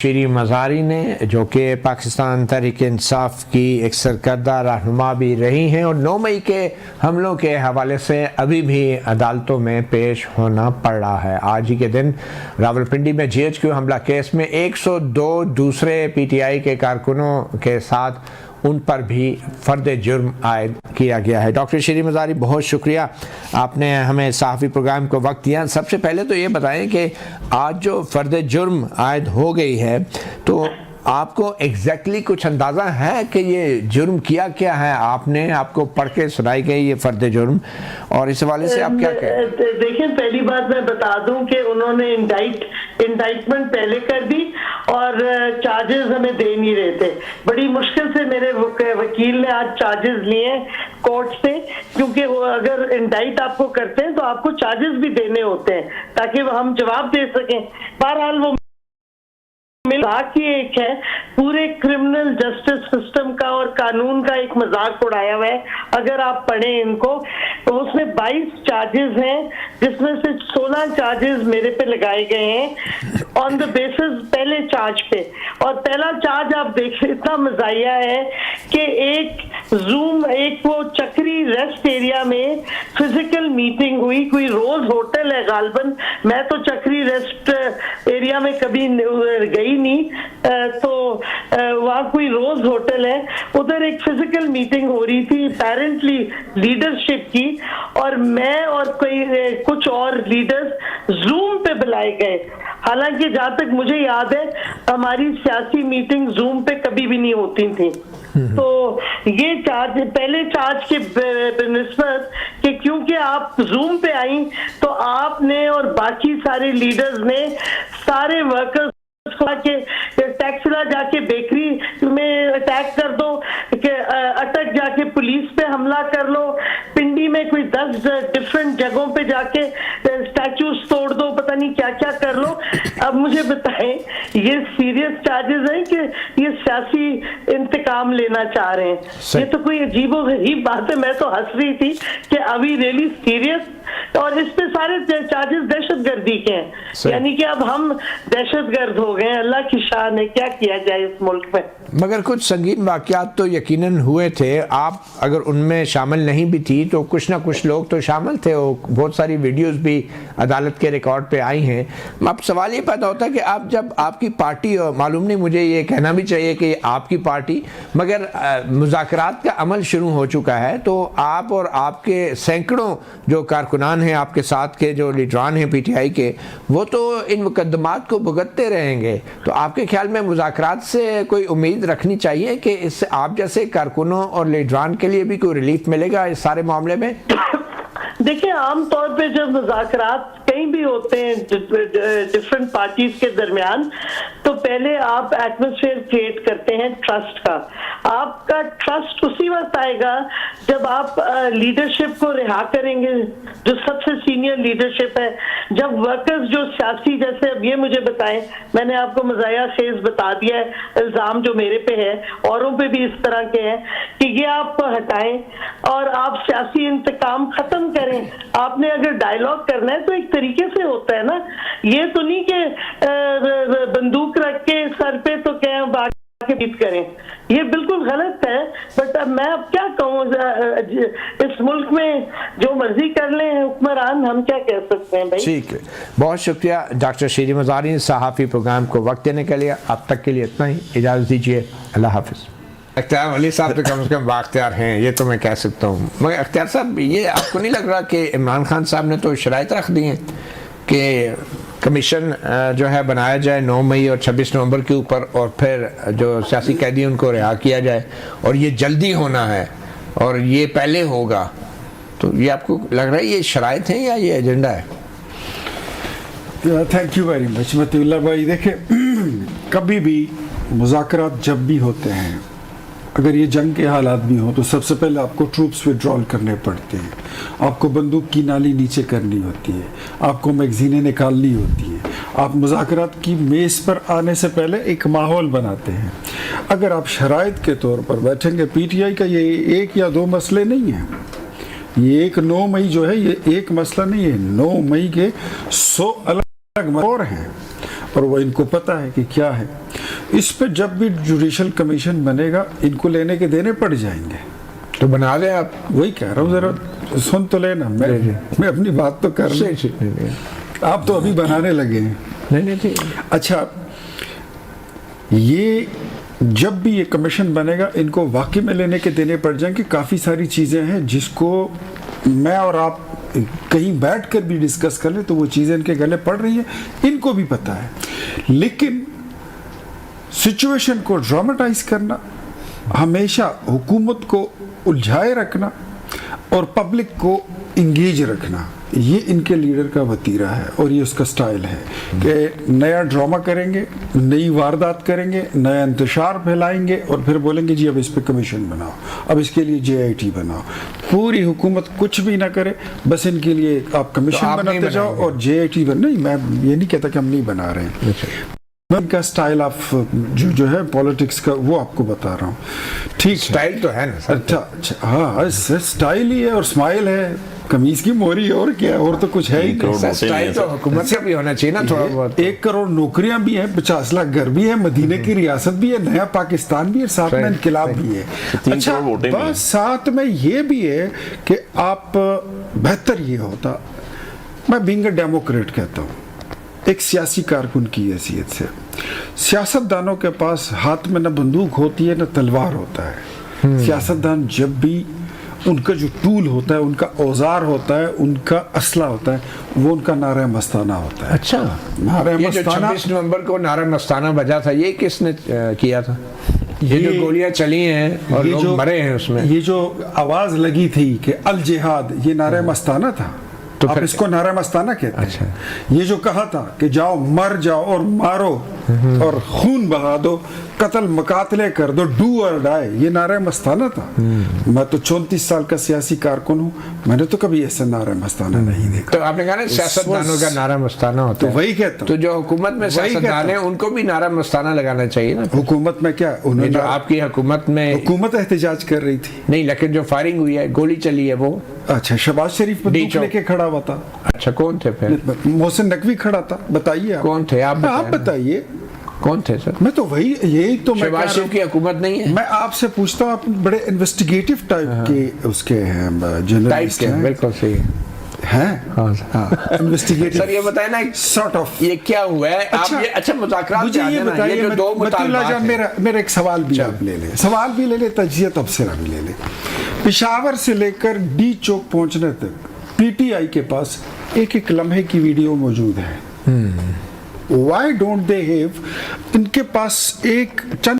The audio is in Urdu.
شیریں مزاری نے، جو کہ پاکستان تحریک انصاف کی ایک سرکردہ رہنما بھی رہی ہیں اور 9 مئی کے حملوں کے حوالے سے ابھی بھی عدالتوں میں پیش ہونا پڑ رہا ہے۔ آج ہی کے دن راولپنڈی میں GHQ حملہ کیس میں 102 دوسرے PTI کے کارکنوں کے ساتھ ان پر بھی فرد جرم عائد کیا گیا ہے۔ ڈاکٹر شیریں مزاری، بہت شکریہ، آپ نے ہمیں صحافی پروگرام کو وقت دیا۔ سب سے پہلے تو یہ بتائیں کہ آج جو فرد جرم عائد ہو گئی ہے تو آپ کو ایگزیکٹلی کچھ اندازہ ہے کہ یہ جرم کیا کیا ہے؟ آپ کو پڑھ کے سنائی گئی یہ فرد جرم، اور اس حوالے سے آپ کیا کہیں؟ دیکھیں، پہلی بات میں بتا دوں کہ انہوں نے انڈائٹمنٹ پہلے کر دی اور چارجز ہمیں دے نہیں رہے تھے۔ بڑی مشکل سے میرے وکیل نے آج چارجز لیے کورٹ سے، کیونکہ اگر انڈائٹ آپ کو کرتے ہیں تو آپ کو چارجز بھی دینے ہوتے ہیں تاکہ ہم جواب دے سکیں۔ بہرحال وہ مذاق ہی ایک ہے، پورے کرمنل جسٹس سسٹم کا اور قانون کا ایک مذاق اڑایا ہوا ہے۔ اگر آپ پڑھیں ان کو تو اس میں 22 چارجز ہیں، جس میں سے 16 چارجز میرے پہ لگائے گئے ہیں آن دا بیسس پہلے چارج پہ۔ اور پہلا چارج آپ دیکھیں، اتنا مزاحیہ ہے کہ ایک وہ چکری ریسٹ ایریا میں فزیکل میٹنگ ہوئی، کوئی روز ہوٹل ہے غالباً، میں تو چکری ریسٹ ایریا میں کبھی گئی نہیں، تو وہاں کوئی روز ہوٹل ہے، ادھر ایک فزیکل میٹنگ ہو رہی تھی اپیرنٹلی لیڈرشپ کی، اور میں اور کچھ اور لیڈرز زوم پہ بلائے گئے۔ حالانکہ جہاں تک مجھے یاد ہے ہماری سیاسی میٹنگ زوم پہ کبھی بھی نہیں ہوتی تھی۔ تو یہ چارج پہلے چارج کے بنسبت کہ کیونکہ آپ زوم پہ آئیں تو آپ نے اور باقی سارے لیڈرز نے سارے ورکرز کہ ٹیکسلا جا کے بیکری میں اٹیک کر دو، کہ اٹک جا کے پولیس پہ حملہ کر لو، پنڈی میں کوئی 10 ڈفرنٹ جگہوں پہ جا کے اسٹیچوز توڑ دو، پتہ نہیں کیا کیا کر لو۔ اب مجھے بتائیں، یہ سیریس چارجز ہیں کہ یہ سیاسی انتقام لینا چاہ رہے ہیں؟ یہ تو کوئی عجیب و غریب بات ہے۔ میں تو ہنس رہی تھی کہ ابھی ریئلی سیریس، اور اس پہ سارے چارجز دہشت گردی کے ہیں، یعنی کہ اب ہم دہشت گرد ہو گئے ہیں۔ اللہ کی شان ہے، کیا کیا جائے اس ملک میں۔ مگر کچھ سنگین واقعات تو یقیناً ہوئے تھے، آپ اگر ان میں شامل نہیں بھی تھی تو کچھ نہ کچھ لوگ تو شامل تھے، بہت ساری ویڈیوز بھی عدالت کے ریکارڈ پہ آئی ہیں۔ اب سوال یہ پیدا ہوتا ہے کہ آپ جب آپ کی پارٹی، اور معلوم نہیں مجھے یہ کہنا بھی چاہیے کہ آپ کی پارٹی، مگر مذاکرات کا عمل شروع ہو چکا ہے، تو آپ اور آپ کے سینکڑوں جو کارکنان ہیں آپ کے ساتھ کے، جو لیڈران ہیں PTI کے، وہ تو ان مقدمات کو بھگتتے رہیں گے۔ تو آپ کے خیال میں مذاکرات سے کوئی امید رکھنی چاہیے کہ اس سے آپ جیسے کارکنوں اور لیڈران کے لیے بھی کوئی ریلیف ملے گا اس سارے معاملے میں؟ دیکھیں، عام طور پہ جب مذاکرات کہیں بھی ہوتے ہیں ڈفرنٹ پارٹیز کے درمیان، تو پہلے آپ ایٹماسفیئر کریٹ کرتے ہیں ٹرسٹ کا۔ آپ کا ٹرسٹ اسی وقت آئے گا جب آپ لیڈرشپ کو رہا کریں گے، جو سب سے سینئر لیڈرشپ ہے، جب ورکرز جو سیاسی، جیسے اب یہ مجھے بتائیں، میں نے آپ کو مزاحیہ خیز بتا دیا ہے الزام جو میرے پہ ہے، اوروں پہ بھی اس طرح کے ہیں، کہ یہ آپ ہٹائیں اور آپ سیاسی انتقام ختم کریں۔ آپ نے اگر ڈائیلاگ کرنا ہے تو ایک طریقے سے ہوتا ہے نا، یہ تو نہیں کہ بندوق رکھ کے سر پہ تو کہیں باقی بیت کریں، یہ بالکل غلط ہے۔ بٹ اب میں کیا کہوں، اس ملک میں جو مرضی کر لیں حکمران، ہم کیا کہہ سکتے ہیں بھائی۔ ٹھیک ہے، بہت شکریہ ڈاکٹر شیریں مزاری، صحافی پروگرام کو وقت دینے کے لیے۔ اب تک کے لیے اتنا ہی، اجازت دیجیے، اللہ حافظ۔ اختیار ولی صاحب تو کم از کم بااختیار ہیں، یہ تو میں کہہ سکتا ہوں۔ مگر اختیار صاحب، یہ آپ کو نہیں لگ رہا کہ عمران خان صاحب نے تو شرائط رکھ دی ہیں کہ کمیشن جو ہے بنایا جائے 9 مئی اور 26 نومبر کے اوپر، اور پھر جو سیاسی قیدی ان کو رہا کیا جائے، اور یہ جلدی ہونا ہے اور یہ پہلے ہوگا؟ تو یہ آپ کو لگ رہا ہے یہ شرائط ہیں یا یہ ایجنڈا ہے؟ تھینک یو ویری مچ متی اللہ بھائی۔ دیکھیں، کبھی بھی مذاکرات جب بھی ہوتے ہیں، اگر یہ جنگ کے حالات بھی ہوں، تو سب سے پہلے آپ کو ٹروپس وڈرال کرنے پڑتے ہیں، آپ کو بندوق کی نالی نیچے کرنی ہوتی ہے، آپ کو میگزینیں نکالنی ہوتی ہے، آپ مذاکرات کی میز پر آنے سے پہلے ایک ماحول بناتے ہیں۔ اگر آپ شرائط کے طور پر بیٹھیں گے، PTI کا یہ 1 یا 2 مسئلے نہیں ہیں، یہ ایک 9 مئی جو ہے یہ ایک مسئلہ نہیں ہے، 9 مئی کے 100 الگ مسئلے اور ہیں، اور وہ ان کو پتا ہے کہ کیا ہے. اس پہ جب بھی جوڈیشل کمیشن بنے گا ان کو لینے کے دینے پڑ جائیں گے. تو بنا دیں آپ. وہی کہہ رہا ہوں, ذرا سن تو لینا, میں اپنی بات تو کر لوں. آپ تو ابھی بنانے لگے ہیں. نہیں. اچھا, یہ جب بھی یہ کمیشن بنے گا ان کو واقعی میں لینے کے دینے پڑ جائیں گے. کافی ساری چیزیں ہیں جس کو میں اور آپ کہیں بیٹھ کر بھی ڈسکس کر لیں تو وہ چیزیں ان کے گلے پڑ رہی ہیں, ان کو بھی پتہ ہے. لیکن سچویشن کو ڈراماٹائز کرنا, ہمیشہ حکومت کو الجھائے رکھنا اور پبلک کو انگیج رکھنا, یہ ان کے لیڈر کا وتیرہ ہے اور یہ اس کا سٹائل ہے کہ نیا ڈرامہ کریں گے, نئی واردات کریں گے, نیا انتشار پھیلائیں گے اور پھر بولیں گے جی اب اس پہ کمیشن بناؤ, اب اس کے لیے JIT بناؤ. پوری حکومت کچھ بھی نہ کرے, بس ان کے لیے آپ کمیشن بناتے جاؤ اور JIT نہیں, میں یہ نہیں کہتا کہ ہم نہیں بنا رہے ہیں. ان کا سٹائل آف جو ہے پولیٹکس کا وہ آپ کو بتا رہا ہوں. ٹھیک, سٹائل تو ہے نا. اچھا ہاں, سٹائل ہی ہے اور سمائل ہے, قمیض کی موری, اور کیا, اور تو کچھ ہے ہی نہیں. سٹائل تو حکومت سے بھی ہونا چاہیے نا تھوڑا بہت. 1 کروڑ نوکریاں بھی ہیں, 50 لاکھ گھر بھی ہے, مدینے کی ریاست بھی ہے, نیا پاکستان بھی ہے, ساتھ میں انقلاب بھی ہے. اچھا, بس ساتھ میں یہ بھی ہے کہ آپ بہتر یہ ہوتا, میں بینگ اے ڈیموکریٹ کہتا ہوں, ایک سیاسی کارکن کی حیثیت سے, سیاستدانوں کے پاس ہاتھ میں نہ بندوق ہوتی ہے نہ تلوار ہوتا ہے. سیاستدان جب بھی ان کا جو ٹول ہوتا ہے, ان کا اوزار ہوتا ہے, ان کا اسلحہ ہوتا ہے, وہ ان کا نارہ مستانہ ہوتا ہے. اچھا, نعرہ یہ جو مستانہ 26 نومبر کو نعرہ مستانہ بجا تھا, یہ کس نے کیا تھا؟ یہ جو گولیاں چلی ہیں اور لوگ مرے ہیں اس میں, یہ جو آواز لگی تھی کہ الجہاد, یہ نعرہ مستانہ تھا. تو آپ اس کو نعرہ مستانہ کہتے ہیں. اچھا, یہ جو کہا تھا کہ جاؤ مر جاؤ اور مارو اور خون بہا دو, قتل مقاتلے کر دو, ڈو اور ڈائی, یہ نعرہ مستانہ تھا. میں تو 34 سال کا سیاسی کارکن ہوں, میں نے تو کبھی ایسا نعرہ مستانہ نہیں دیکھا. تو آپ نے کہا نا سیاستدانوں کا نعرہ مستانہ ہوتا ہے, تو وہی کہتا ہوں, تو جو حکومت میں سیاستدان ہیں ان کو بھی نعرہ مستانہ لگانا چاہیے نا. حکومت میں کیا, انہوں نے آپ کی حکومت میں حکومت احتجاج کر رہی تھی نہیں, لیکن جو فائرنگ ہوئی ہے, گولی چلی ہے, وہ اچھا شہباز شریف بندوق لے کے کھڑا ہوا تھا. اچھا, کون تھے پھر؟ محسن نقوی کھڑا تھا. بتائیے کون تھے, آپ بتائیے کون تھے سر؟ میں تو وہی, یہی تو میں شہباز شریف کی حکومت نہیں ہے. میں آپ سے پوچھتا ہوں, آپ بڑے انویسٹیگیٹو ٹائپ کے اس کے ہیں جرنلسٹ ہیں. بالکل صحیح ہیں. ہاں انویسٹیگیٹو. سر یہ بتائیں نا سارٹ آف یہ کیا ہوا ہے, آپ یہ اچھا مذاکرات مجھے یہ بتائیے, جو دو مطالبات ہیں. میرا ایک سوال بھی آپ لے لیں, سوال بھی لے لیں, تجزیہ تبصرہ بھی لے لیں. پشاور سے لے کر ڈی چوک پہنچنے تک PTI کے پاس ایک ایک لمحے کی ویڈیو موجود ہے. Why don't they have, ان کے پاس ایک چند